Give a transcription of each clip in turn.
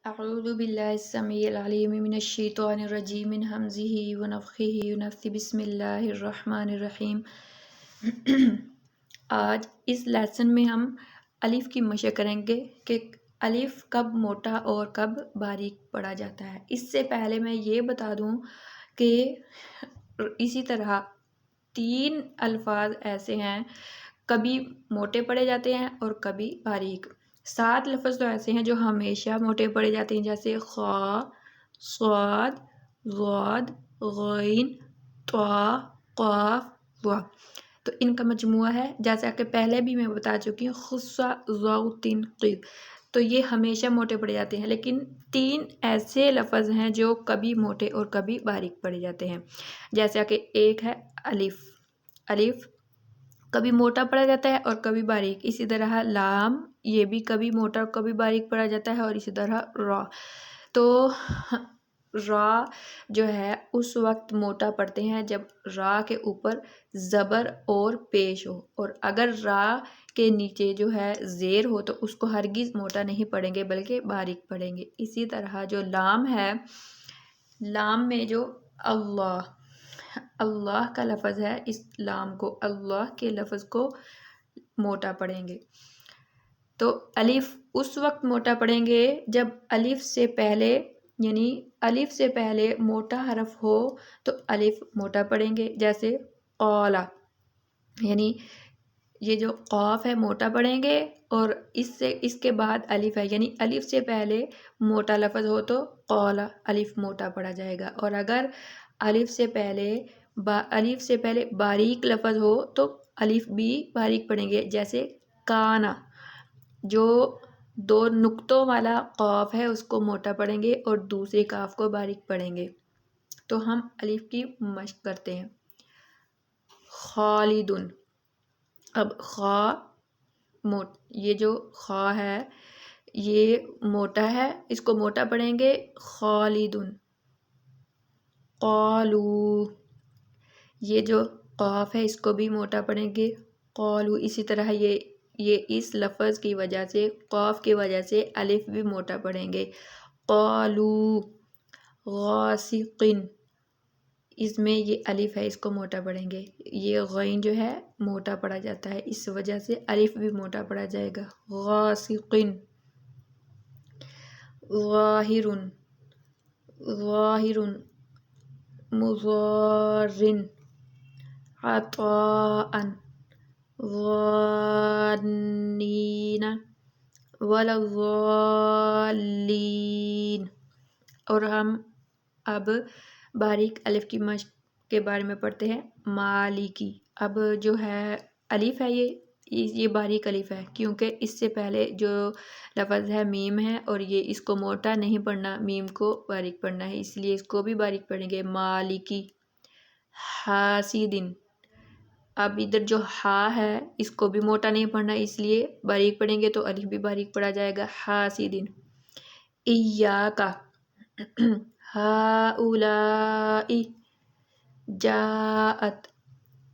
اعوذ باللہ السمیع العلیم من الشیطان الرجیم من ہمزہ ونفخہ ونفثہ بسم اللہ الرحمن الرحیم۔ آج اس لیسن میں ہم الف کی مشق کریں گے کہ الف کب موٹا اور کب باریک پڑھا جاتا ہے۔ اس سے پہلے میں یہ بتا دوں کہ اسی طرح 3 الفاظ ایسے ہیں کبھی موٹے پڑھے جاتے ہیں اور کبھی باریک۔ 7 لفظ تو ایسے ہیں جو ہمیشہ موٹے پڑھے جاتے ہیں، جیسے خا، صاد، ضاد، غین، طا، قاف، وا۔ تو ان کا مجموعہ ہے، جیسا کہ پہلے بھی میں بتا چکی ہوں، خصہ، ضاؤ، قید۔ تو یہ ہمیشہ موٹے پڑھے جاتے ہیں، لیکن 3 ایسے لفظ ہیں جو کبھی موٹے اور کبھی باریک پڑھے جاتے ہیں، جیسا کہ ایک ہے الف۔ الف کبھی موٹا پڑھا جاتا ہے اور کبھی باریک۔ اسی طرح لام، یہ بھی کبھی موٹا اور کبھی باریک پڑھا جاتا ہے، اور اسی طرح را۔ تو را جو ہے اس وقت موٹا پڑھتے ہیں جب را کے اوپر زبر اور پیش ہو، اور اگر را کے نیچے جو ہے زیر ہو تو اس کو ہرگز موٹا نہیں پڑھیں گے بلکہ باریک پڑھیں گے۔ اسی طرح جو لام ہے، لام میں جو اللہ اللہ کا لفظ ہے، اس لام کو، اللہ کے لفظ کو موٹا پڑھیں گے۔ تو الف اس وقت موٹا پڑھیں گے جب الف سے پہلے، یعنی الف سے پہلے موٹا حرف ہو تو الف موٹا پڑھیں گے، جیسے قالا، یعنی یہ جو قاف ہے موٹا پڑھیں گے، اور اس کے بعد الف ہے، یعنی الف سے پہلے موٹا لفظ ہو تو قالا، الف موٹا پڑھا جائے گا۔ اور اگر الف سے پہلے باریک لفظ ہو تو الف بھی باریک پڑھیں گے، جیسے کانا۔ جو 2 نقطوں والا قاف ہے اس کو موٹا پڑھیں گے اور دوسرے قاف کو باریک پڑھیں گے۔ تو ہم الف کی مشق کرتے ہیں۔ خالدن، اب خا، یہ جو خا ہے یہ موٹا ہے، اس کو موٹا پڑھیں گے، خالدن۔ قالو، یہ جو قاف ہے اس کو بھی موٹا پڑھیں گے، قالو۔ اسی طرح یہ اس لفظ کی وجہ سے، قاف کی وجہ سے الف بھی موٹا پڑھیں گے، قالو۔ غاسقن، اس میں یہ الف ہے، اس کو موٹا پڑھیں گے۔ یہ غین جو ہے موٹا پڑھا جاتا ہے، اس وجہ سے الف بھی موٹا پڑھا جائے گا، غاسقن۔ ظاہرن، ظاہرن۔ مضارن، عطاء، ظانین، ولا الضالین۔ اور ہم اب باریک الف کی مشق کے بارے میں پڑھتے ہیں۔ مالکی، اب جو ہے الف ہے یہ باریک الف ہے، کیونکہ اس سے پہلے جو لفظ ہے میم ہے، اور یہ اس کو موٹا نہیں پڑھنا، میم کو باریک پڑھنا ہے، اس لیے اس کو بھی باریک پڑھیں گے، مالکی۔ حاسدن، اب ادھر جو ہا ہے اس کو بھی موٹا نہیں پڑھنا، اس لیے باریک پڑھیں گے تو الف بھی باریک پڑھا جائے گا، حاسدن۔ ایاکا، ہؤلاء، جاءت،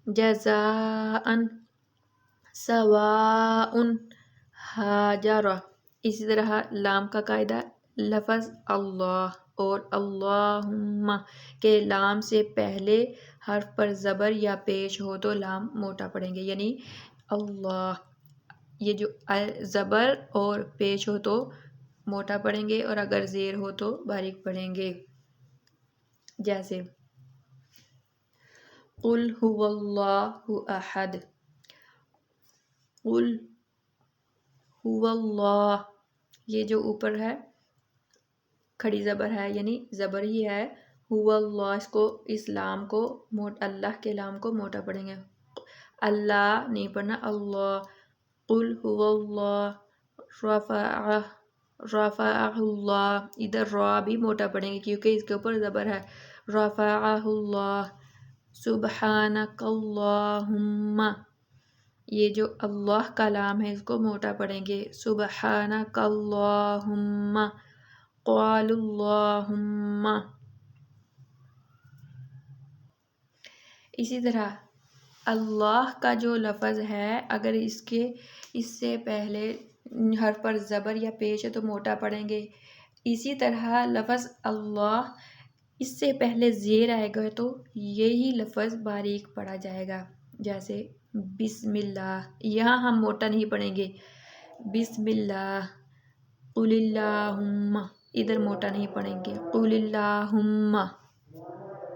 جزاء، سواء، ہاجر۔ اسی طرح لام کا قاعدہ، لفظ اللہ اور اللہم کے لام سے پہلے حرف پر زبر یا پیش ہو تو لام موٹا پڑھیں گے، یعنی اللہ، یہ جو زبر اور پیش ہو تو موٹا پڑھیں گے، اور اگر زیر ہو تو باریک پڑھیں گے، جیسے قل هو اللہ احد، قل هو اللہ، یہ جو اوپر ہے کھڑی زبر ہے، یعنی زبر ہی ہے، هو اللہ، اس لام کو اللہ کے لام کو موٹا پڑھیں گے، اللہ نہیں پڑھنا، اللہ۔ قل هو اللہ، رفعہ اللہ، ادھر را بھی موٹا پڑھیں گے کیونکہ اس کے اوپر زبر ہے، رفعہ اللہ۔ سبحانک اللہم، یہ جو اللہ کا لام ہے اس کو موٹا پڑھیں گے، سبحانک اللہم، قال اللہم۔ اسی طرح اللہ کا جو لفظ ہے اگر اس سے پہلے حرف پر زبر یا پیش ہے تو موٹا پڑھیں گے، اسی طرح لفظ اللہ، اس سے پہلے زیر آئے گا تو یہی لفظ باریک پڑھا جائے گا، جیسے بسم اللہ، یہاں ہم موٹا نہیں پڑھیں گے، بسم اللہ، قل اللہم، ادھر موٹا نہیں پڑھیں گے، قل اللہم،